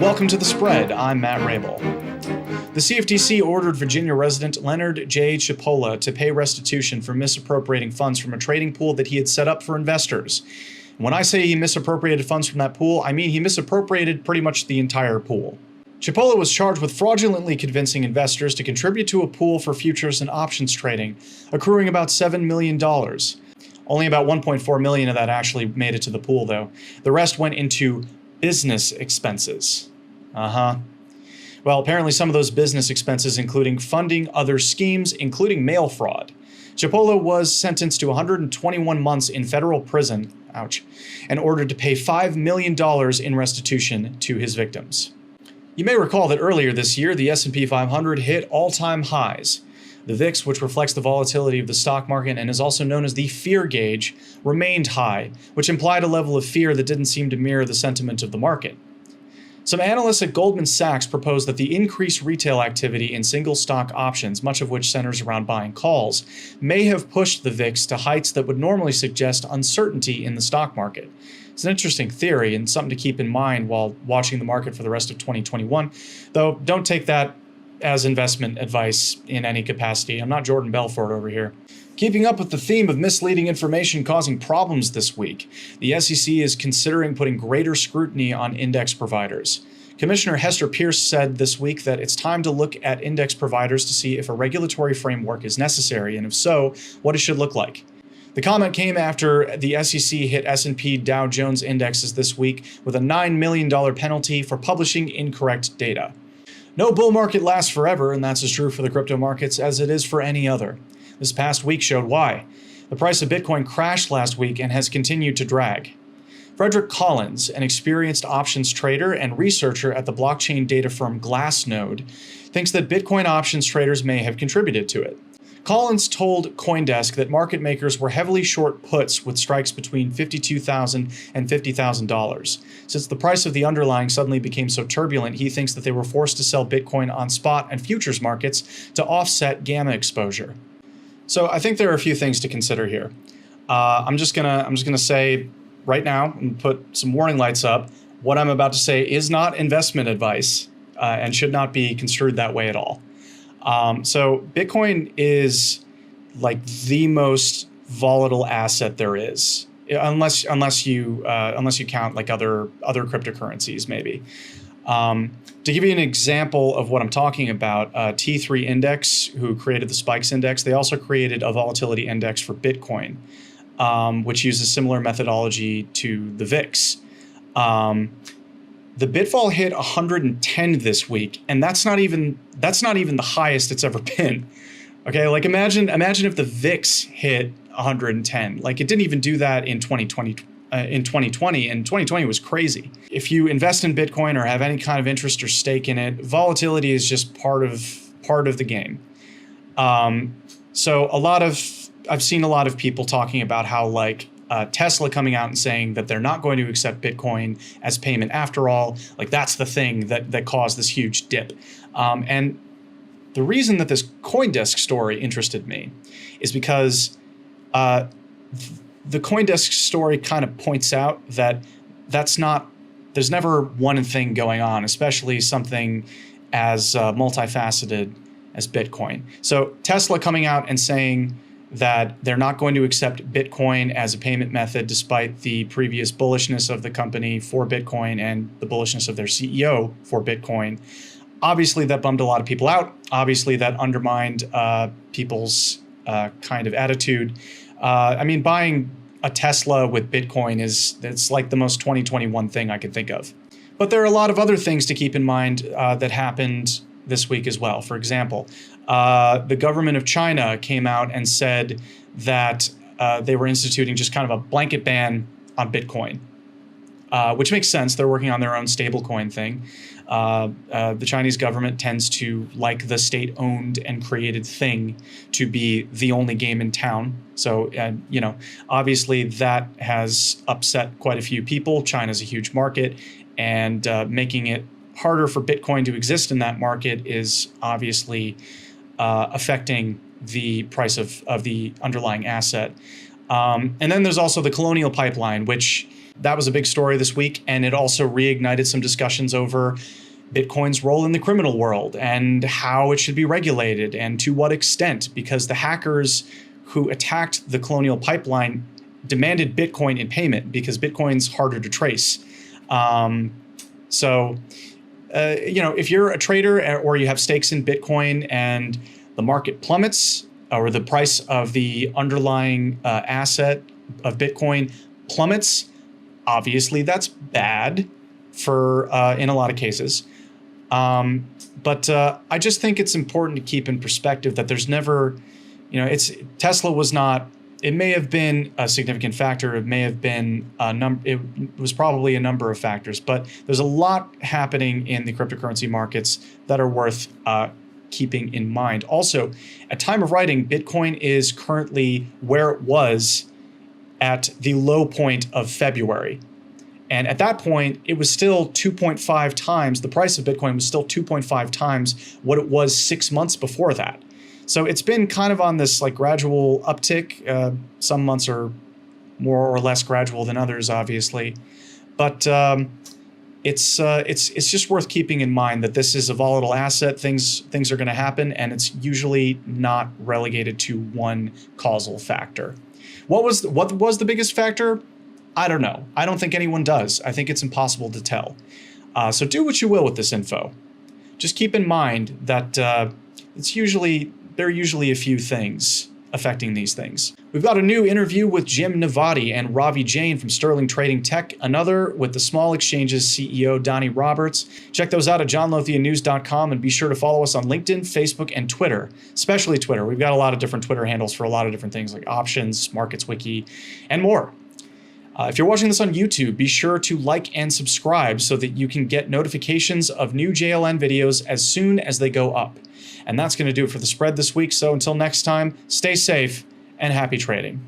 Welcome to The Spread. I'm Matt Rabel. The CFTC ordered Virginia resident Leonard J. Cipolla to pay restitution for misappropriating funds from a trading pool that he had set up for investors. When I say he misappropriated funds from that pool, I mean he misappropriated pretty much the entire pool. Cipolla was charged with fraudulently convincing investors to contribute to a pool for futures and options trading, accruing about $7 million. Only about $1.4 million of that actually made it to the pool, though. The rest went into business expenses. Well, apparently some of those business expenses including funding other schemes, including mail fraud. Cipolla was sentenced to 121 months in federal prison, ouch, and ordered to pay $5 million in restitution to his victims. You may recall that earlier this year, the S&P 500 hit all-time highs. The VIX, which reflects the volatility of the stock market and is also known as the fear gauge, remained high, which implied a level of fear that didn't seem to mirror the sentiment of the market. Some analysts at Goldman Sachs proposed that the increased retail activity in single stock options, much of which centers around buying calls, may have pushed the VIX to heights that would normally suggest uncertainty in the stock market. It's an interesting theory and something to keep in mind while watching the market for the rest of 2021, though don't take that as investment advice in any capacity. I'm not Jordan Belfort over here. Keeping up with the theme of misleading information causing problems this week, the SEC is considering putting greater scrutiny on index providers. Commissioner Hester Pierce said this week that it's time to look at index providers to see if a regulatory framework is necessary, and if so, what it should look like. The comment came after the SEC hit S&P Dow Jones indexes this week with a $9 million penalty for publishing incorrect data. No bull market lasts forever, and that's as true for the crypto markets as it is for any other. This past week showed why. The price of Bitcoin crashed last week and has continued to drag. Frederick Collins, an experienced options trader and researcher at the blockchain data firm Glassnode, thinks that Bitcoin options traders may have contributed to it. Collins told CoinDesk that market makers were heavily short puts with strikes between $52,000 and $50,000. Since the price of the underlying suddenly became so turbulent, he thinks that they were forced to sell Bitcoin on spot and futures markets to offset gamma exposure. So I think there are a few things to consider here. I'm just gonna say right now and put some warning lights up. What I'm about to say is not investment advice and should not be construed that way at all. So Bitcoin is like the most volatile asset there is, unless you count like other cryptocurrencies maybe. To give you an example of what I'm talking about, T3 Index, who created the Spikes Index, they also created a volatility index for Bitcoin, which uses similar methodology to the VIX. The Bitvol hit 110 this week, and that's not even the highest it's ever been. Okay, like imagine if the VIX hit 110. Like it didn't even do that in 2020. And 2020 was crazy. If you invest in Bitcoin or have any kind of interest or stake in it, volatility is just part of the game. So I've seen a lot of people talking about how like Tesla coming out and saying that they're not going to accept Bitcoin as payment after all. Like that's the thing that caused this huge dip. And the reason that this CoinDesk story interested me is because the CoinDesk story kind of points out that there's never one thing going on, especially something as multifaceted as Bitcoin. So Tesla coming out and saying that they're not going to accept Bitcoin as a payment method despite the previous bullishness of the company for Bitcoin and the bullishness of their CEO for Bitcoin. Obviously, that bummed a lot of people out. Obviously, that undermined people's kind of attitude. I mean, buying a Tesla with Bitcoin it's like the most 2021 thing I can think of. But there are a lot of other things to keep in mind that happened this week as well. For example, the government of China came out and said that they were instituting just kind of a blanket ban on Bitcoin, which makes sense. They're working on their own stablecoin thing. The Chinese government tends to like the state-owned and created thing to be the only game in town. So, obviously that has upset quite a few people. China's a huge market, and making it harder for Bitcoin to exist in that market is obviously affecting the price of the underlying asset. And then there's also the Colonial Pipeline, which That was a big story this week, and it also reignited some discussions over Bitcoin's role in the criminal world and how it should be regulated and to what extent, because the hackers who attacked the Colonial Pipeline demanded Bitcoin in payment because Bitcoin's harder to trace. If you're a trader or you have stakes in Bitcoin and the market plummets, or the price of the underlying asset of Bitcoin plummets, obviously that's bad for in a lot of cases. But I just think it's important to keep in perspective that there's never, Tesla was not. It may have been a significant factor. It may have been it was probably a number of factors, but there's a lot happening in the cryptocurrency markets that are worth keeping in mind. Also, at time of writing, Bitcoin is currently where it was at the low point of February. And at that point, it was still 2.5 times, the price of Bitcoin was still 2.5 times what it was 6 months before that. So it's been kind of on this like gradual uptick. Some months are more or less gradual than others, obviously. But it's just worth keeping in mind that this is a volatile asset. Things are going to happen, and it's usually not relegated to one causal factor. What was the biggest factor? I don't know. I don't think anyone does. I think it's impossible to tell. So do what you will with this info. Just keep in mind that there are usually a few things affecting these things. We've got a new interview with Jim Navati and Ravi Jain from Sterling Trading Tech, another with the Small Exchanges CEO Donnie Roberts. Check those out at johnlothianews.com, and be sure to follow us on LinkedIn, Facebook, and Twitter, especially Twitter. We've got a lot of different Twitter handles for a lot of different things like options, markets wiki, and more. If you're watching this on YouTube, be sure to like and subscribe so that you can get notifications of new JLN videos as soon as they go up. And that's going to do it for the spread this week. So until next time, stay safe and happy trading.